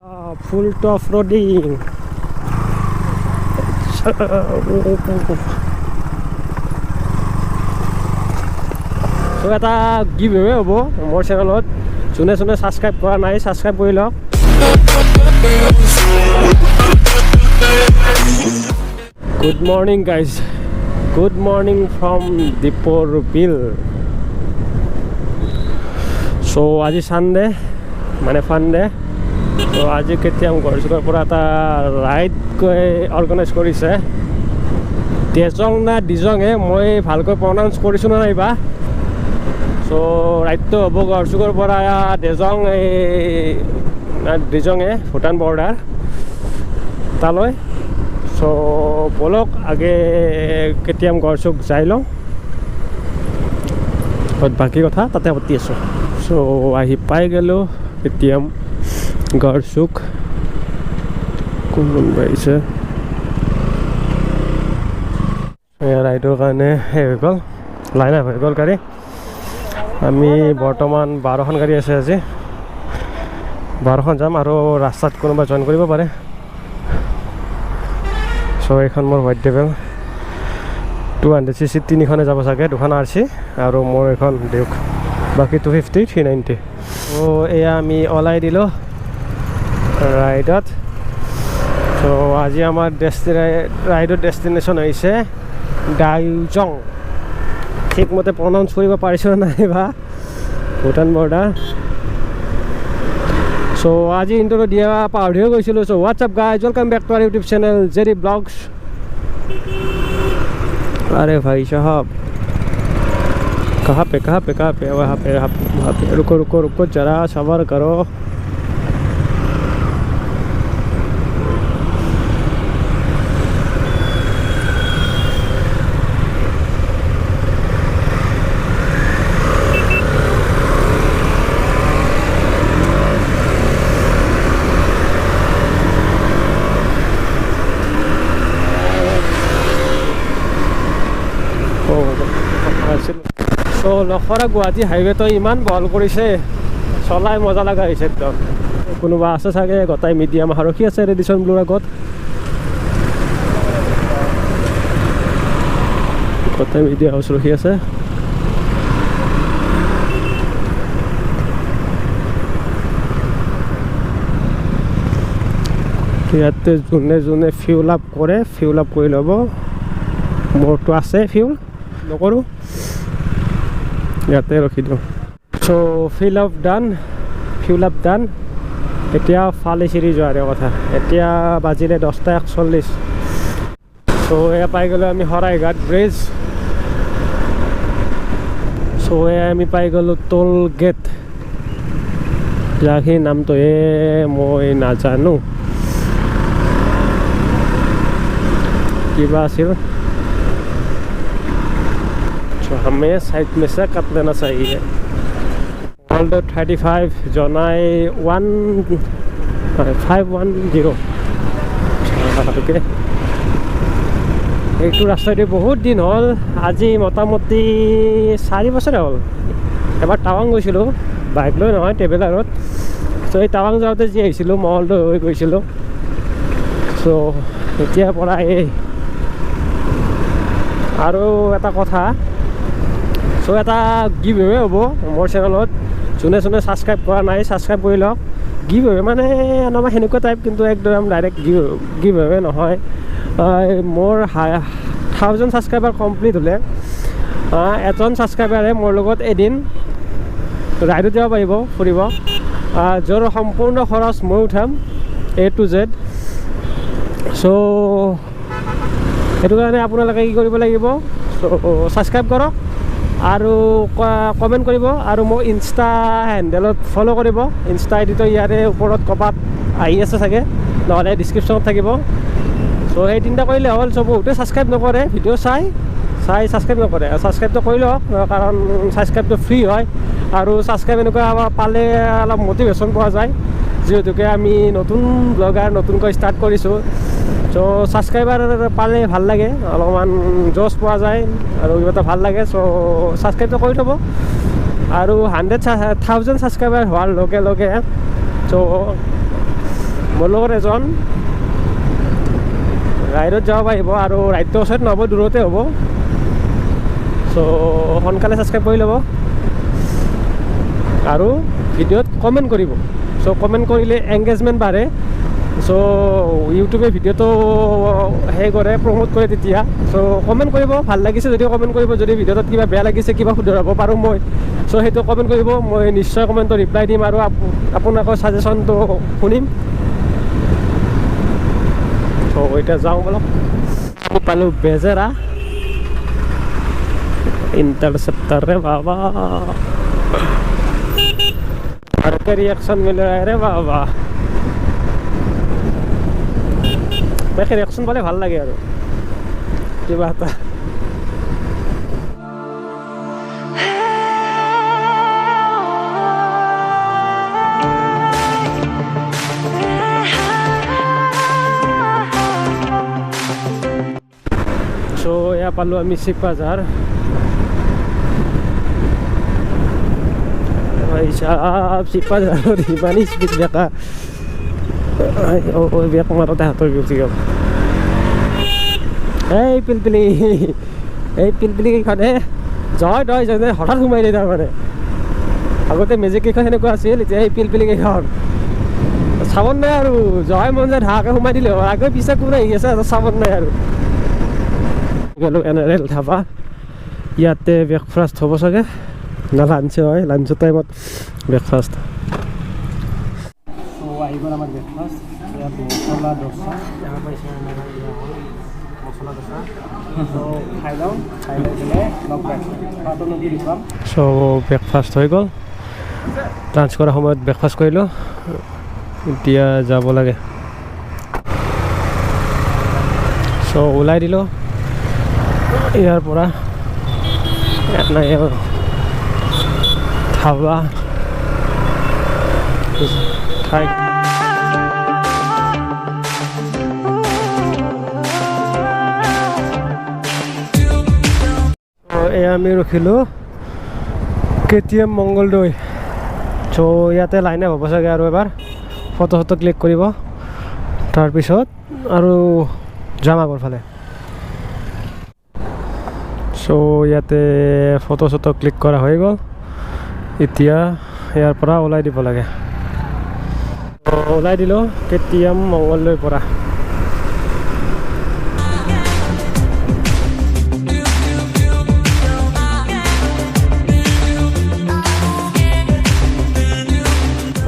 Full off-roading. So এটা giveaway হ'ব মোৰ চেনেলত যোনে যোনে সাবস্ক্ৰাইব কৰা নাই সাবস্ক্ৰাইব কৰি লওক Good morning guys. Good morning from Dipor Bill. So আজি Sunday মানে fun day. So আজি কেতিয়াম গৰচুকৰ পৰা এটা ৰাইড অৰ্গানাইজ কৰিছে দেজং না ডিজঙে মই ভালকৈ প্ৰনাউন্স কৰিছো না নাইবা So ৰাইডটো হ'ব গৰচুকৰ পৰা দেজং ডিজঙে ভুটান বৰ্ডাৰ তালৈ So বলক আগে কেতিয়াম গৰচুক যাই লওঁ বাকি কথা তাতে পাতি আছো So আহি পাই গেলো কেতিয়াম গৰচুক কোন বাইছে ৰাইডৰ কাৰণে হৈ গ'ল লাইন আপ হৈ গ'ল গাড়ী আমি বৰ্তমান 12খন গাড়ী আছে আজি 12খন যাম আৰু ৰাস্তাত কোনোবা জইন কৰিব পাৰে So এখন মোৰ হোৱাইট ডেভেল 200cc তিনিখনে যাব চাগে দুখন RC আৰু মোৰ এখন ডিউক বাকি 250 390 So এয়া আমি ওলাই দিলো ৰাইডত So আজি আমাৰ ৰাইডৰ ডেষ্টিনেশ্যন হৈছে ডাইজং ঠিক মতে প্ৰনাউন্স কৰিব পাৰিছো নাইবা ভুটান বৰ্ডাৰ So আজি ইন্ট্ৰো দিয়া পাহৰিয়ে গৈছিলো So what's up guys, welcome back to our YouTube channel Jerry Vlogs अरे भाई साहब कहाँ पे वहाँ पे रुको जरा सबर करो So লখৰা গুৱাহাটী হাইৱেটো ইমান বহল কৰিছে চলাই মজা লগা হৈছে একদম কোনোবা আছে চাগে গটাই মিডিয়াম হাৰখি আছে ৰেডিশ্যন ব্লুৰ আগত গটাই মিডিয়া হাউচ ৰখি আছে ইয়াতে যোনে ফিউল আপ কৰে ফিউল আপ কৰি ল'ব মোৰটো আছে ফিউল নকৰোঁ ইয়াতে ৰখি দিওঁ So fill up done এতিয়া ফালি চিৰি যোৱাৰে কথা এতিয়া বাজিলে 10:41 So এয়া পাই গ'লো আমি শৰাইঘাট ব্ৰিজ So এয়া আমি পাই গ'লো টোল গেট যাৰ নামটো মই নাজানো কিবা আছিল So हमें साइड में से कट लेना चाहिए ऑल्डो 35 जोनाई 1510 ओके এইটো ৰাস্তাতে বহুত দিন হ'ল আজি মোটামুটি 4 বছৰ হ'ল এবাৰ টাৱাং গৈছিলো বাইক লৈ নহয় ট্ৰেভেলাৰত So এই টাৱাং যাওঁতে যি আহিছিলো মলটো হৈ গৈছিলো So এতিয়া পৰা আৰু এটা কথা So এটা giveaway হ'ব মোৰ চেনেলত যোনে যোনে সাবস্ক্ৰাইব কৰা নাই সাবস্ক্ৰাইব কৰি লওক giveaway মানে আমাৰ হেনেকুৱা টাইপ কিন্তু একদম ডাইৰেক্ট giveaway নহয় মোৰ 1000 সাবস্ক্ৰাইবাৰ কমপ্লিট হ'লে এজন সাবস্ক্ৰাইবাৰে মোৰ লগত এদিন ৰাইডত যাব পাৰিব ফুৰিব য'ৰ সম্পূৰ্ণ খৰচ মই উঠাম A to Z So সেইটো কাৰণে আপোনালোকে কি কৰিব লাগিব So সাবস্ক্ৰাইব কৰক আৰু কমেন্ট কৰিব আৰু মোৰ ইনষ্টা হেণ্ডেলত ফলো কৰিব ইনষ্টা আইডিটো ইয়াৰে ওপৰত কবাত আহি আছে চাগে নহলে ডেসক্ৰিপচনত থাকিব So এই তিনটা কৰিলে হ'ল So বহুতে সাবস্ক্ৰাইব নকৰে ভিডিও চাই সাবস্ক্ৰাইব নকৰে সাবস্ক্ৰাইবটো কৰি লওক কাৰণ সাবস্ক্ৰাইবটো ফ্ৰী হয় আৰু সাবস্ক্ৰাইব এনেকুৱা পালে অলপ মোটিভেশ্যন পোৱা যায় যেহেতুকে আমি নতুন ব্লগাৰ নতুনকৈ ষ্টাৰ্ট কৰিছোঁ So সাবস্ক্ৰাইবাৰ পালে ভাল লাগে অলপমান জোশ পোৱা যায় আৰু কিবা এটা ভাল লাগে So সাবস্ক্ৰাইবটো কৰি ল'ব আৰু 100,000 সাবস্ক্ৰাইবাৰ হোৱাৰ লগে লগে So মোৰ লগত এজন ৰাইডত যাব পাৰিব আৰু ৰাইডটো ওচৰত নহ'ব, দূৰতে হ'ব। চ' সোনকালে ছাবস্ক্ৰাইব কৰি ল'ব আৰু ভিডিঅ'ত কমেণ্ট কৰিব। চ' কমেণ্ট কৰিলে এংগেজমেণ্ট বাঢ়ে। চ' ইউটিউবে ভিডিঅ'টো সেই কৰে, প্ৰমোট কৰে তেতিয়া। চ' কমেণ্ট কৰিব, ভাল লাগিছে যদিও কমেণ্ট কৰিব, যদি ভিডিঅ'টোত কিবা বেয়া লাগিছে, কিবা শুধৰাব পাৰোঁ মই, চ' সেইটো কমেণ্ট কৰিব, মই নিশ্চয় কমেণ্টত ৰিপ্লাই দিম আৰু আপোনালোকৰ ছাজেশ্যনটো শুনিম। চ' এতিয়া যাওঁ বলক। পালোঁ বেজেৰা इंटरसेप्टर रे बाबा, हर के रिएक्शन मिल रहा है रे बाबा। मैं रिएक्शन पाले ভাল লাগে আৰু কিবা এটা। চ' এয়া পালোঁ আমি চিপাঝাৰ। চিপাঝাৰৰ ইমান স্পীড বেকা, বেক মাৰোঁতে হাতৰ গুচি গ'ল। এই পিলপিলি কেইখনে জয় তই যেনে হঠাৎ সোমাই দিয়ে তাৰমানে। আগতে মেজিক কেইখন সেনেকুৱা আছিল, এতিয়া এই পিলপিলি কেইখন চাব নাই আৰু। জয় মন যায় ঢাকে সোমাই দিলে আগে পিছে কোন আহি আছে, চাব নাই আৰু। গ'লোঁ NRL ধাবা, ইয়াতে ব্ৰেকফাষ্ট হ'ব চাগে না লাঞ্চ হয়, লাঞ্চৰ টাইমত ব্ৰেকফাষ্ট। আহি গ'ল আমাৰ ব্ৰেকফাষ্ট। ইয়াত মছলা দোচা, দেখা পাইছে মছলা দোচা। খাই লওঁ, খাই লৈ পেলাই লগ পাইছোঁ নদী দেখুৱাম। চ' ব্ৰেকফাষ্ট হৈ গ'ল, লাঞ্চ কৰাৰ সময়ত ব্ৰেকফাষ্ট কৰিলোঁ, এতিয়া যাব লাগে। চ' ওলাই দিলোঁ ইয়াৰ পৰা, নাই ধাবা ঠাই। এয়া আমি ৰখিলোঁ KTM মংগলদৈ। চ' ইয়াতে লাইনে হ'ব চাগে আৰু এবাৰ ফটো ক্লিক কৰিব, তাৰপিছত আৰু যাম আগৰ ফালে। চ' ইয়াতে ফটো ক্লিক কৰা হৈ গ'ল, এতিয়া ইয়াৰ পৰা ওলাই দিব লাগে। ওলাই দিলোঁ KTM মংগলদৈৰ পৰা।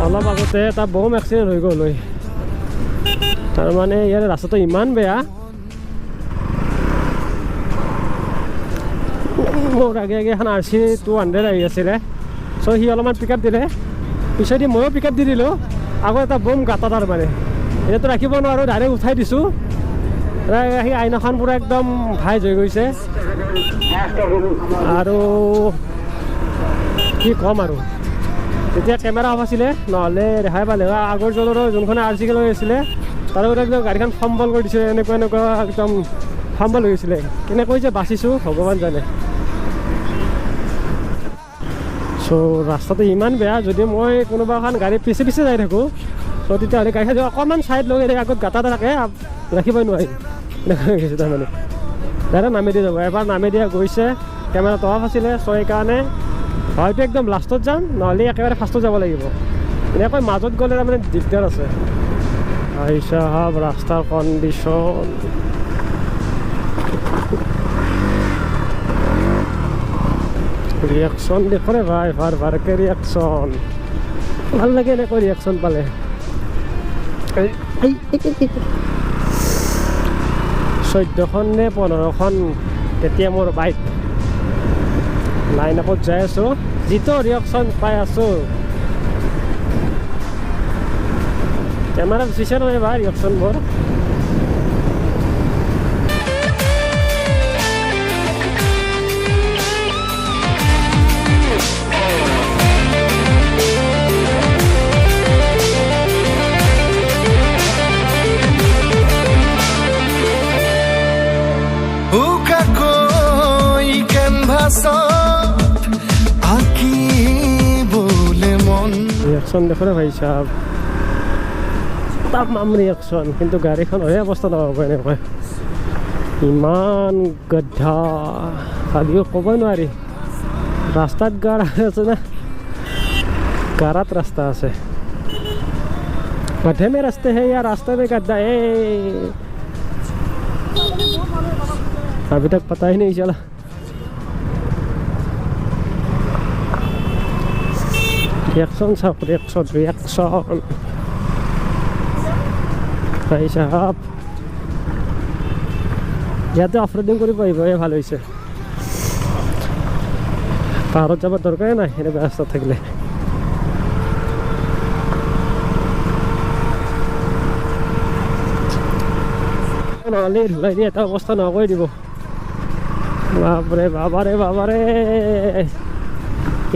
অলপ আগতে এটা বম এক্সিডেণ্ট হৈ গ'ল। তাৰমানে ইয়াৰ ৰাস্তাটো ইমান বেয়া, মোৰ আগে এখন RC 200 আহি আছিলে। চ' সি অলপমান পিক আপ দিলে, পিছেদি ময়ো পিক আপ দি দিলোঁ। আকৌ এটা বম গাঁত তাৰমানে, এতিয়াতো ৰাখিব নোৱাৰোঁ, ডাইৰেক্ট উঠাই দিছোঁ। সেই আইনাখন পূৰা একদম ভাইজ হৈ গৈছে আৰু কি ক'ম আৰু। তেতিয়া কেমেৰা অফ আছিলে, নহ'লে ৰেহাই পালে। আগৰ জনৰো যোনখনে RC লৈ আছিলে তাৰ একদম গাড়ীখন ফম্বল কৰি দিছিলে, এনেকুৱা একদম ফম্বল হৈ গৈছিলে। কেনেকৈ যে বাচিছোঁ ভগৱান জানে। চ' ৰাস্তাটো ইমান বেয়া, যদি মই কোনোবা এখন গাড়ী পিছে যাই থাকোঁ, চ' তেতিয়াহ'লে গাড়ীখন অকণমান ছাইড লৈ আগত গাঁত এটা থাকে, ৰাখিবই নোৱাৰি। এনেকুৱা হৈ গৈছে তাৰমানে, ডাইৰেক্ট নামি দি যাব। এবাৰ নামি দিয়া গৈছে, কেমেৰাটো অফ আছিলে। চ' সেইকাৰণে হয়তো একদম লাষ্টত যাম, নহ'লে একেবাৰে ফাৰ্ষ্টত যাব লাগিব। এনেকৈ মাজত গ'লে তাৰমানে দিগদাৰ আছে। চাহাব ৰাস্তাৰ কণ্ডিশ্যন ৰিয়েকশ্যন দেখৰে ভাই, ভাৰকে ৰিয়েকশ্যন ভাল লাগে। এনেকৈ ৰিয়েকশ্যন পালে 14খন নে 15খন তেতিয়া মোৰ বাইক লাইন আপত যাই আছোঁ, যিটো ৰিয়েকশ্যন পাই আছোঁ। কেমেৰাত দিছে নহয় বা ৰিয়েকশ্যনবোৰ। ৰিয়েকশ্যন দেখো ভাই সাহেব। তামাম ৰিয়েকশ্যন, কিন্তু গাড়ীখনৰহে অৱস্থা নহ'ব এনেকৈ, ইমান গধা ভাবিও ক'বই নোৱাৰি। ৰাস্তাত গাড় আছে না, गारात रास्ता আছে, गड्ढे में रास्ते है या रास्ते में गड्ढा है, अभी तक पता ही नहीं चला। रिएक्शन सब रिएक्शन रिएक्शन भाई साहब, ইয়াতে অফৰোডিং কৰি পাৰিবহে ভাল হৈছে, পাহাৰত যাব দৰকাৰে নাই এনেকুৱা ৰাস্তা থাকিলে। নহ'লে ধুলাই দিয়ে এটা অৱস্থা নকৰি দিব। বাপৰে বাবাৰে বাবাৰে,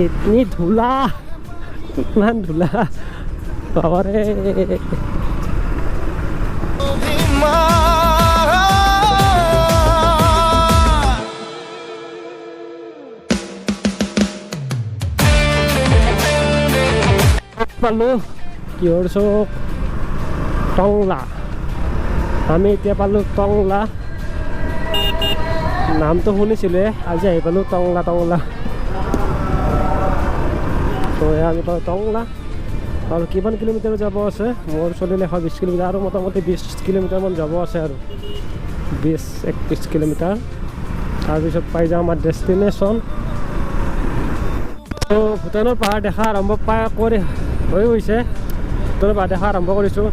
ইতনি ধূলা, ইমান ধূলা বাবাৰে। পালো কিহৰ চক, টংলা। আমি এতিয়া পালোঁ টংলা, নামটো শুনিছিলোঁ, আজি আহি পালোঁ টংলা টংলা। তো আমি পালোঁ টংলা। আৰু কিমান কিলোমিটাৰ যাব আছে, মোৰ চলিলে 120 কিলোমিটাৰ, আৰু মোটামুটি 20 কিলোমিটাৰমান যাব আছে, আৰু 20-21 কিলোমিটাৰ, তাৰপিছত পাই যাওঁ আমাৰ ডেষ্টিনেশ্যন। তো ভূটানৰ পাহাৰ দেখা আৰম্ভ কৰি হৈ গৈছে, ভূটানৰ পাহাৰ দেখা আৰম্ভ কৰিছোঁ।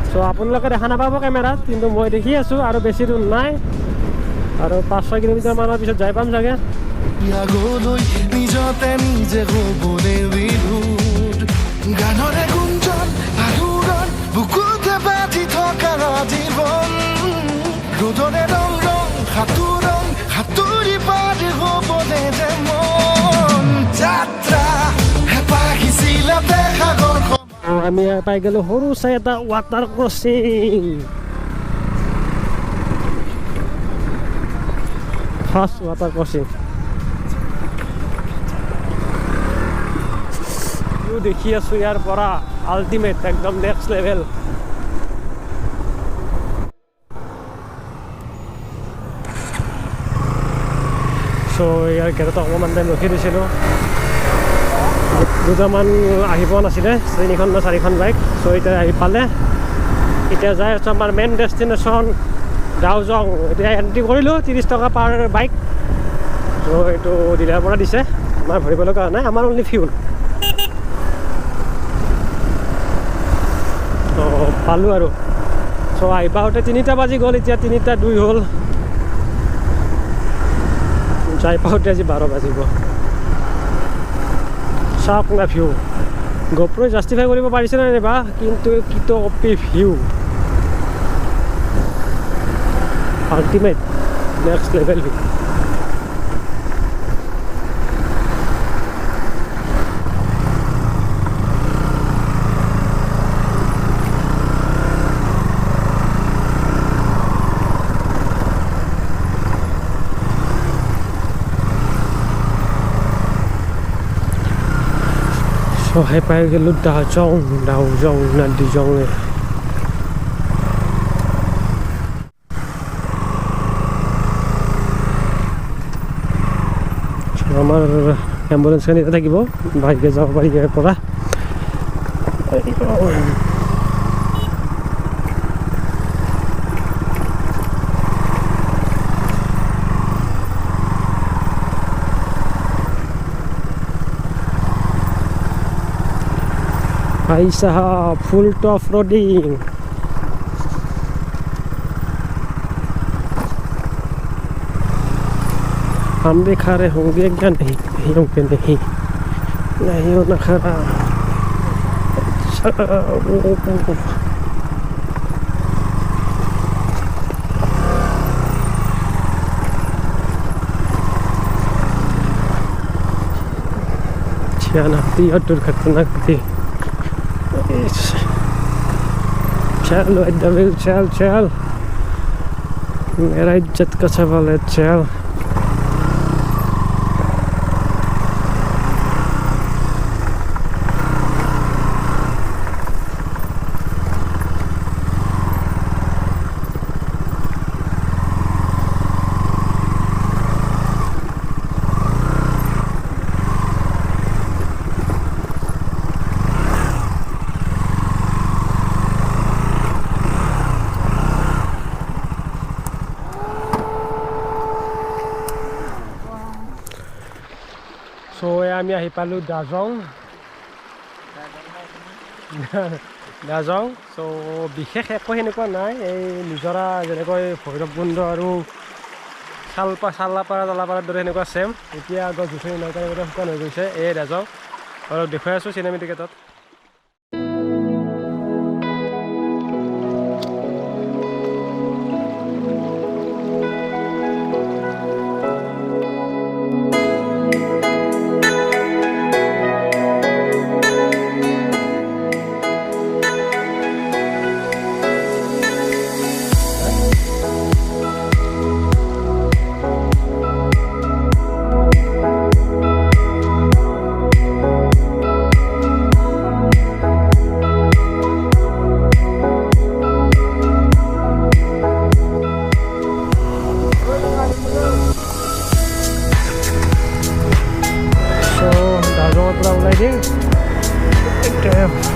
চ' আপোনালোকে দেখা নাপাব কেমেৰাত, কিন্তু মই দেখি আছোঁ, আৰু বেছি দূৰ নাই, আৰু 5-6 কিলোমিটাৰ মানৰ পিছত যাই পাম চাগে। আমি পাই গ'লোঁ সৰু চাই এটা water crossing, first water crossing. দেখি আছোঁ ইয়াৰ পৰা আল্টিমেট, একদম নেক্সট লেভেল। চ' ইয়াৰ গেটত অকণমান টাইম ৰখি দিছিলোঁ, দুটামান আহি পোৱা নাছিলে, 3খন বা 4খন বাইক। চ' এতিয়া আহি পালে, এতিয়া যাই আছোঁ আমাৰ মেইন ডেষ্টিনেশ্যন ডাউজং। এতিয়া এণ্ট্ৰি কৰিলোঁ, 30 টকা পাৰ বাইক। চ' এইটো ডিলাৰৰ পৰা দিছে, আমাৰ ভৰিব লগা নাই, আমাৰ অনলি ফিউল। ত' পালোঁ আৰু। চ' আহি পাওঁতে 3টা বাজি গ'ল, এতিয়া 3:02 হ'ল, যাই পাওঁতে আজি 12 বাজিব। চাওক না ভিউ, গোপ্ৰ জাষ্টিফাই কৰিব পাৰিছে নে নাইবা, কিন্তু কিটো অপি view, ultimate next level view. সহায় পাই গেলোঁ ডাউজং না ডিজংয়ে। আমাৰ এম্বুলেঞ্চখন ইয়াতে থাকিব, বাইকে যাব পাৰি ইয়াৰ পৰা। भाई साहब फुल टॉप रोडिंग, हम भी खा रहे होंगे क्या, नहीं होंगे, नहीं होना खरा। और दुर्घटना थी। चल डबल चल चल, मेरा इज्जत का सवाल है, चल। আমি আহি পালোঁ দাজং দাজং চ' বিশেষ একো সেনেকুৱা নাই এই নিজৰা যেনেকৈ ভৈৰৱকুণ্ড আৰু চালাপাৰা তালাপাৰাৰ দৰে সেনেকুৱা ছেম এতিয়া গছ গছনি নাই কাৰণে শুকান হৈ গৈছে এই দাজং অলপ দেখুৱাই আছোঁ চিনেমেটিকেটত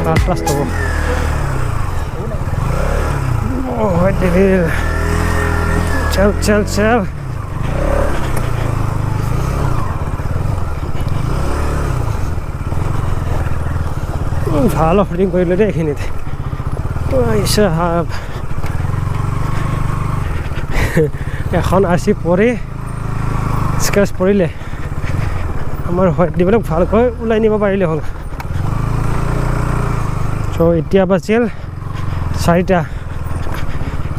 ৰাস্তা চল চল চল ভাল অফাৰিং কৰিলে দেই এইখিনিতে এখন আৰচি পৰি স্ক্ৰেচ পৰিলে আমাৰ হোৱাইট দিবিলাক ভালকৈ ওলাই নিব পাৰিলে হ'ল চ' এতিয়া বাজিল 4টা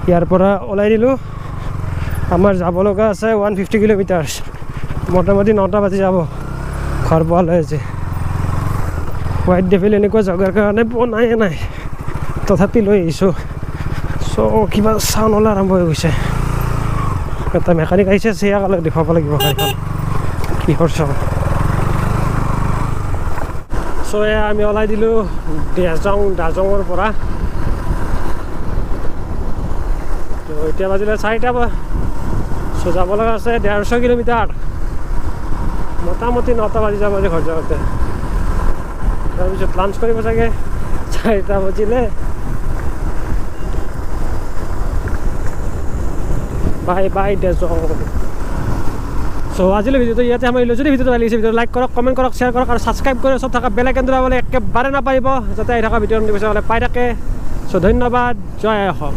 ইয়াৰ পৰা ওলাই দিলোঁ আমাৰ যাব লগা আছে 150 কিলোমিটাৰ মোটামুটি 9টা বাজি যাব ঘৰ পোৱালৈ আজি হোৱাইট ডেভিল এনেকুৱা জগাৰ কাৰণে বনাই নাই তথাপি লৈ আহিছোঁ চ' কিবা চাউণ্ড ওলাই আৰম্ভ হৈ গৈছে এটা মেকানিক আহিছে চিয়াক দেখুৱাব লাগিব গাড়ীখন কিহৰ চাউণ্ড চ' আমি ওলাই দিলোঁ দাজঙৰ পৰা এতিয়া বাজিলে 4টা চ' যাব লগা আছে 150 কিলোমিটাৰ মোটামুটি 9টা বাজি যাব আজি ঘৰ যাওঁতে তাৰপিছত লাঞ্চ কৰিব চাগে 4টা বাজিলে বাই বাই দাজং চ' আজিলৈ ভিডিঅ'টো ইয়াতে সামৰিলোঁ যদি ভিডিঅ'টো ভাল লাগিছে ভিডিঅ'টো লাইক কৰক কমেণ্ট কৰক শ্বেয়াৰ কৰক আৰু ছাবস্ক্ৰাইব কৰি চব থকা বেল আইকনটো দাবাবলৈ একেবাৰে নাপাৰিব যাতে আহি থকা ভিডিঅ' নোটিফিকেশ্যন পাই থাকে চ' ধন্যবাদ জয় অসম